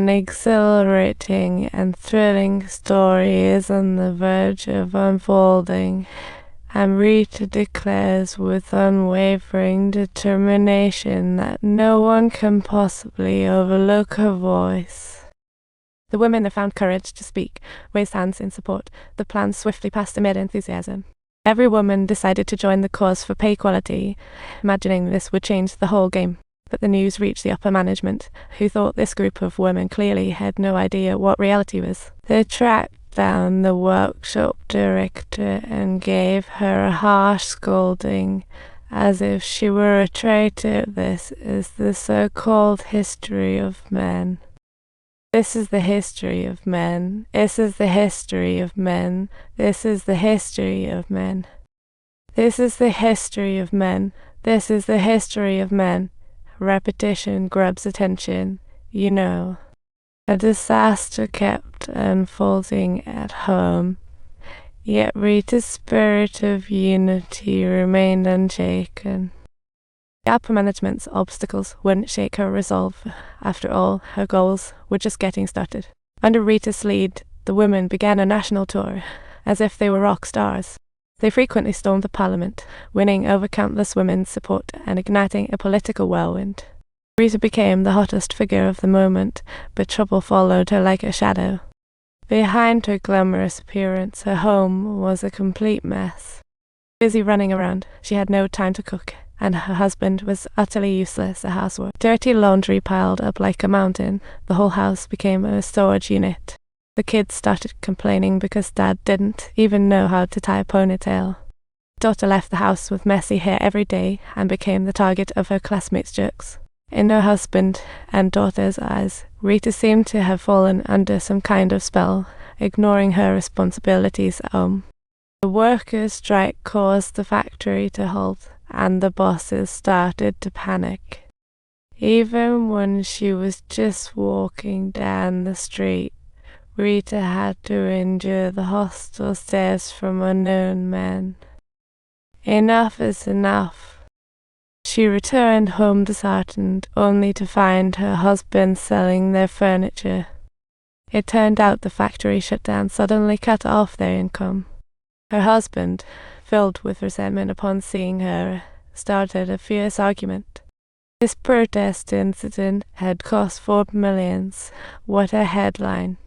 An exhilarating and thrilling story is on the verge of unfolding, and Rita declares with unwavering determination that no one can possibly overlook her voice. The women have found courage to speak, raised hands in support. The plan swiftly passed amid enthusiasm. Every woman decided to join the cause for pay equality, imagining this would change the whole game. But the news reached the upper management, who thought this group of women clearly had no idea what reality was. They tracked down the workshop director and gave her a harsh scolding, as if she were a traitor. This is the so-called history of men. This is the history of men. This is the history of men. This is the history of men. This is the history of men. This is the history of men. Repetition grabs attention, you know. A disaster kept unfolding at home, yet Rita's spirit of unity remained unshaken. The upper management's obstacles wouldn't shake her resolve. After all, her goals were just getting started. Under Rita's lead, the women began a national tour, as if they were rock stars. They frequently stormed the parliament, winning over countless women's support and igniting a political whirlwind. Rita became the hottest figure of the moment, but trouble followed her like a shadow. Behind her glamorous appearance, her home was a complete mess. Busy running around, she had no time to cook, and her husband was utterly useless at housework. Dirty laundry piled up like a mountain. The whole house became a storage unit. The kids started complaining because Dad didn't even know how to tie a ponytail. Daughter left the house with messy hair every day and became the target of her classmates' jokes. In her husband and daughter's eyes, Rita seemed to have fallen under some kind of spell, ignoring her responsibilities at home. The workers' strike caused the factory to halt, and the bosses started to panic. Even when she was just walking down the street, Rita had to endure the hostile stares from unknown men. Enough is enough. She returned home disheartened, only to find her husband selling their furniture. It turned out the factory shutdown suddenly cut off their income. Her husband, filled with resentment upon seeing her, started a fierce argument. This protest incident had cost 4 millions. What a headline.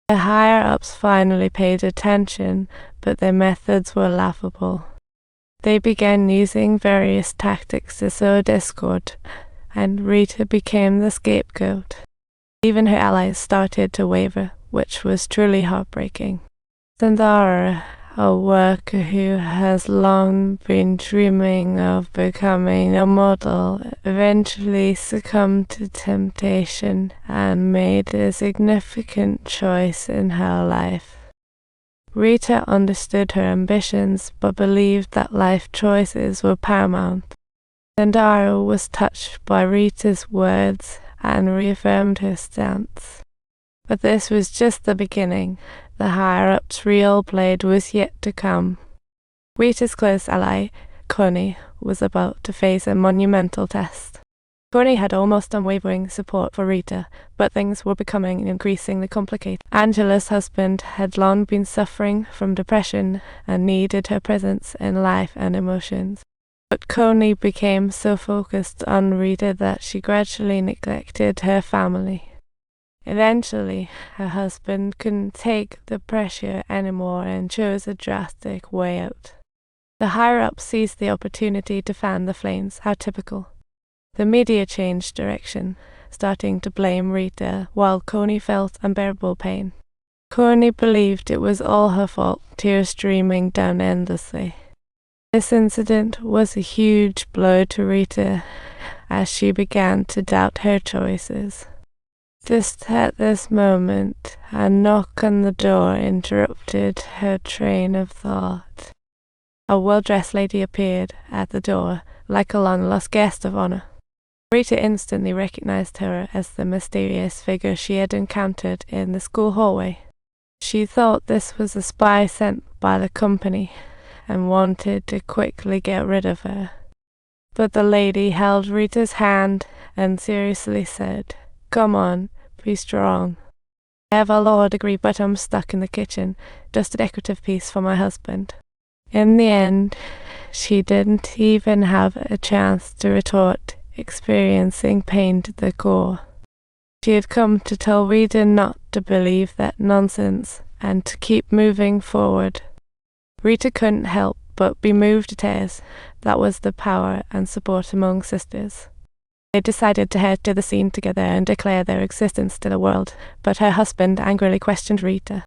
The higher-ups finally paid attention, but their methods were laughable. They began using various tactics to sow discord, and Rita became the scapegoat. Even her allies started to waver, which was truly heartbreaking. Sandara, a worker who has long been dreaming of becoming a model, eventually succumbed to temptation and made a significant choice in her life. Rita understood her ambitions, but believed that life choices were paramount. Sandara was touched by Rita's words and reaffirmed her stance. But this was just the beginning. The higher-up's real blade was yet to come. Rita's close ally, Connie, was about to face a monumental test. Connie had almost unwavering support for Rita, but things were becoming increasingly complicated. Angela's husband had long been suffering from depression and needed her presence in life and emotions. But Connie became so focused on Rita that she gradually neglected her family. Eventually, her husband couldn't take the pressure anymore and chose a drastic way out. The higher-ups seized the opportunity to fan the flames. How typical. The media changed direction, starting to blame Rita, while Connie felt unbearable pain. Connie believed it was all her fault, tears streaming down endlessly. This incident was a huge blow to Rita as she began to doubt her choices. Just at this moment, a knock on the door interrupted her train of thought. A well-dressed lady appeared at the door, like a long-lost guest of honor. Rita instantly recognized her as the mysterious figure she had encountered in the school hallway. She thought this was a spy sent by the company and wanted to quickly get rid of her. But the lady held Rita's hand and seriously said, "Come on, be strong. I have a law degree, but I'm stuck in the kitchen, just a decorative piece for my husband. In the end, she didn't even have a chance to retort, experiencing pain to the core. She had come to tell Rita not to believe that nonsense and to keep moving forward. Rita couldn't help but be moved to tears. That was the power and support among sisters. They decided to head to the scene together and declare their existence to the world, but her husband angrily questioned Rita.